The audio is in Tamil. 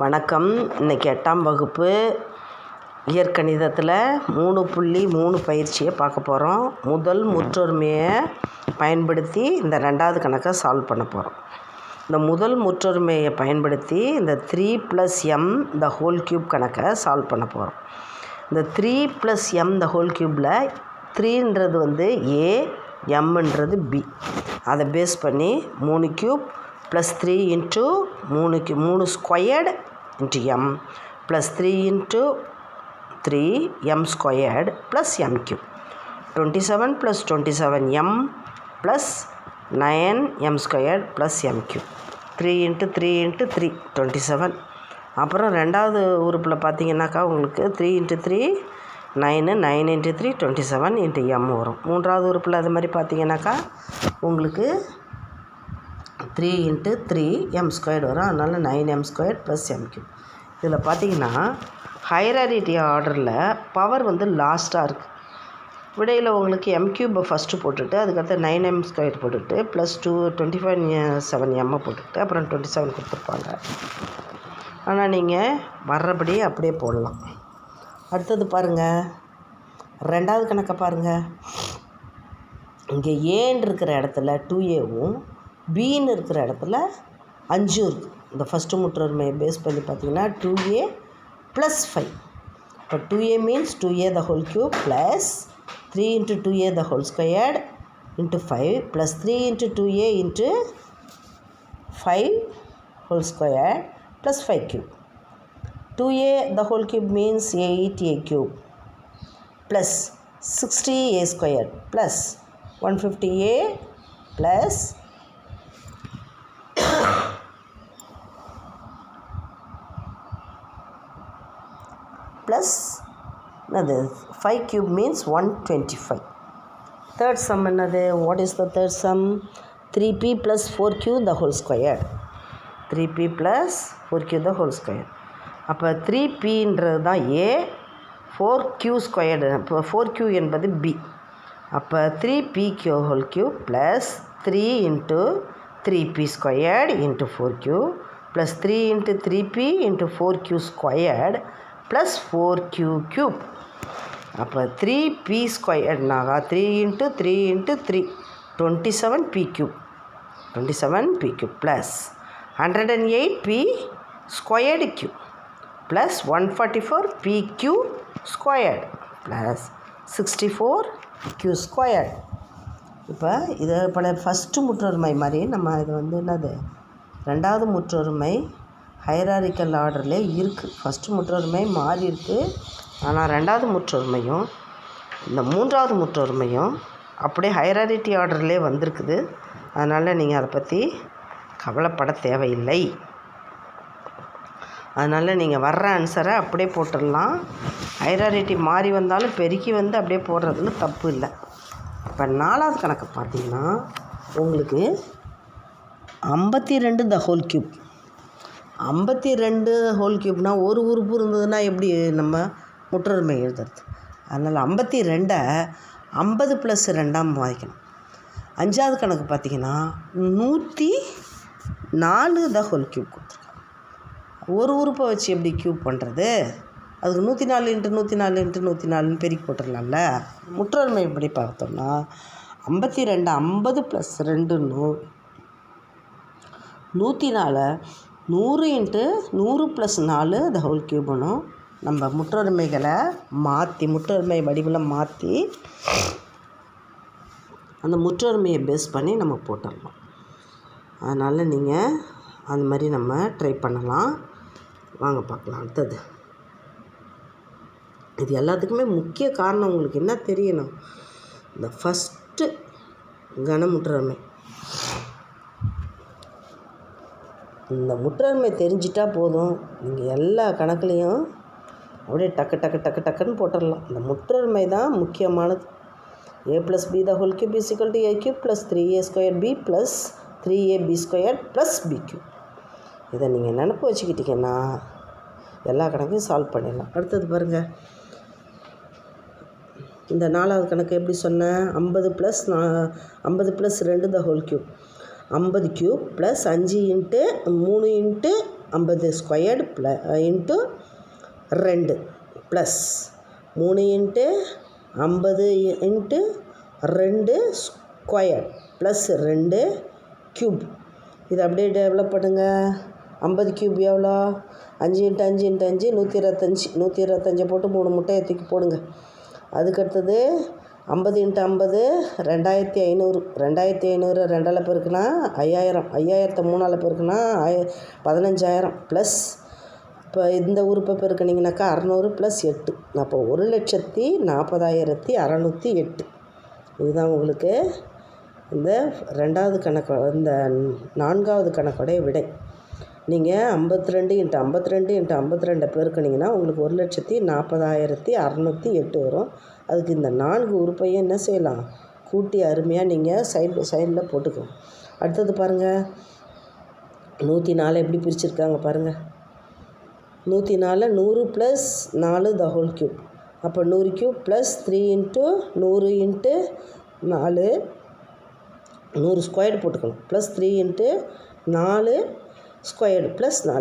வணக்கம். இன்றைக்கி 8ஆம் வகுப்பு இயற்கணிதத்தில் 3.3 பயிற்சியை பார்க்க போகிறோம். முதல் முற்றொருமையை பயன்படுத்தி இந்த ரெண்டாவது கணக்கை சால்வ் பண்ண போகிறோம். இந்த முதல் முற்றொருமையை பயன்படுத்தி இந்த 3+m கணக்கை சால்வ் பண்ண போகிறோம். இந்த 3+m 3ன்றது வந்து A, mன்றது B. அதை பேஸ் பண்ணி 3³ + 3 into 3 squared into m + 3 into 3 m² + m³ 27 + 27m + 9m² + m³ 3 into 3 into 3 27. அப்புறம் ரெண்டாவது உறுப்பில் பார்த்தீங்கன்னாக்கா உங்களுக்கு 3 இன்ட்டு 3 9 9 இன்ட்டு 3 27 இன்ட்டு m வரும். மூன்றாவது உறுப்பில் அது மாதிரி பார்த்தீங்கன்னாக்கா உங்களுக்கு 3 இன்ட்டு 3 m² வரும். அதனால் 9m² + m³. இதில் பார்த்தீங்கன்னா ஹைராரிட்டி ஆர்டரில் பவர் வந்து லாஸ்ட்டாக இருக்குது. விடையில் உங்களுக்கு m³ ஃபஸ்ட்டு போட்டுட்டு அதுக்கடுத்து 9m² போட்டுட்டு +2 27m போட்டுக்கிட்டு அப்புறம் 27 கொடுத்துருப்பாங்க. ஆனால் நீங்கள் வர்றபடி அப்படியே போடலாம். அடுத்தது பாருங்கள், ரெண்டாவது கணக்கை பாருங்கள். இங்கே ஏன்னு இருக்கிற இடத்துல 2aவும் பின்னு இருக்கிற இடத்துல 5 இருக்குது. இந்த ஃபஸ்ட்டு முற்றொருமையை பேஸ் பண்ணி பார்த்தீங்கன்னா 2a + 5. இப்போ 2a means 2a³ plus 3 into 2a² into 5 plus 3 into 2a into 5² plus 5³ 2a³ means 8a³ plus 60a² plus 150a plus plus என்னது 5³ மீன்ஸ் 125. தேர்ட் சம் என்னது? What is the third sum? 3p + 4q² 3p + 4q². அப்போ 3pன்றது தான் A, 4q² இப்போ 4q என்பது B. அப்போ 3p³ plus 3 into 3p² into 4q plus 3 into 3p into 4q² plus 4q³. அப்போ 3p²னாக்கா 3 into 3 into 3 27p³ plus 108p² plus 144p³ plus 64q². இப்போ இதை பல ஃபஸ்ட்டு முற்றொருமை மாதிரி நம்ம இது வந்து என்னது ரெண்டாவது முற்றொருமை ஹைராரிக்கல் ஆர்டரில் இருக்குது. ஃபஸ்ட்டு முற்றொருமை மாறி இருக்குது. ஆனால் ரெண்டாவது முற்றொருமையும் இந்த மூன்றாவது முற்றொருமையும் அப்படியே ஹைராரிட்டி ஆர்டர்லேயே வந்திருக்குது. அதனால் நீங்கள் அதை பற்றி கவலைப்பட தேவையில்லை. அதனால் நீங்கள் வர்ற ஆன்சரை அப்படியே போட்டுடலாம். ஹைராரிட்டி மாறி வந்தாலும் பெருக்கி வந்து அப்படியே போடுறதுல தப்பு இல்லை. இப்போ நாலாவது கணக்கு பார்த்தீங்கன்னா உங்களுக்கு 52 52 ஒரு உறுப்பு இருந்ததுன்னா எப்படி நம்ம முற்றொருமை எழுதுறது? அதனால் 52 50 + 2 வாங்கிக்கணும். அஞ்சாவது கணக்கு பார்த்தீங்கன்னா 104 கொடுத்துருக்காங்க. ஒரு உறுப்பை வச்சு எப்படி க்யூப் பண்ணுறது? அதுக்கு 104 × 104 × 104 பெருக்கி போட்டுடலாம்ல. முற்றொருமை எப்படி பார்த்தோம்னா 52 50 + 2 104 100 × 100 + 4 நம்ம முற்றொருமைகளை மாற்றி முற்றொருமை வடிவில் மாற்றி அந்த முற்றொருமையை பேஸ் பண்ணி நம்ம போட்டுடலாம். அதனால் நீங்கள் அது மாதிரி நம்ம ட்ரை பண்ணலாம். வாங்க பார்க்கலாம். அடுத்தது இது எல்லாத்துக்குமே முக்கிய காரணம் உங்களுக்கு என்ன தெரியணும்? இந்த ஃபஸ்ட்டு கனமுற்றொருமை, இந்த முற்றொருமை தெரிஞ்சிட்டால் போதும். நீங்கள் எல்லா கணக்குலேயும் அப்படியே டக்குன்னு போட்டுடலாம். இந்த முற்றொருமை தான் முக்கியமானது. a + b = a³ + 3a² b + 3ab² + bq. இதை நீங்கள் நினப்பு வச்சுக்கிட்டிங்கன்னா எல்லா கணக்கையும் சால்வ் பண்ணிடலாம். அடுத்தது பாருங்கள், இந்த நாலாவது கணக்கு எப்படி சொன்னேன்? 50 + 2 50³ + 5 × 3 × 50 squared into 2 plus 3 into 50 into 2 square plus 2 cube. இது அப்படியே டெவலப் பண்ணுங்கள். 50 க்யூப் எவ்வளோ? 5 இன்ட்டு 5 இன்ட்டு 5 125. 125 போட்டு 3 முட்டையை தூக்கி போடுங்க. அதுக்கடுத்தது 50 இன்ட்டு 50 2500. 2500 2ஆல் பெருக்குனா 5000. 5000 3ஆல் பெருக்குனா 15000 ப்ளஸ் இப்போ இந்த உறுப்பை பெருக்கினீங்கனாக்கா 600 ப்ளஸ் 8. அப்போ 1,40,608. இதுதான் உங்களுக்கு இந்த 2வது கணக்கு, இந்த 4வது கணக்குடைய விடை. நீங்கள் 52 இன்ட்டு 52 இன்ட்டு 52 பெருக்கினீங்கன்னா உங்களுக்கு 1,40,608 வரும். அதுக்கு இந்த 4 உறுப்பையும் என்ன செய்யலாம்? கூட்டி அருமையாக நீங்கள் சைடில் போட்டுக்கணும். அடுத்தது பாருங்கள், 104 எப்படி பிரிச்சுருக்காங்க பாருங்கள். 104 100 ப்ளஸ் 4 த ஹோல் க்யூப். அப்போ 100 cube plus 3 into 100 into 4 100 squared போட்டுக்கணும். Plus 3 into 4 squared plus 4.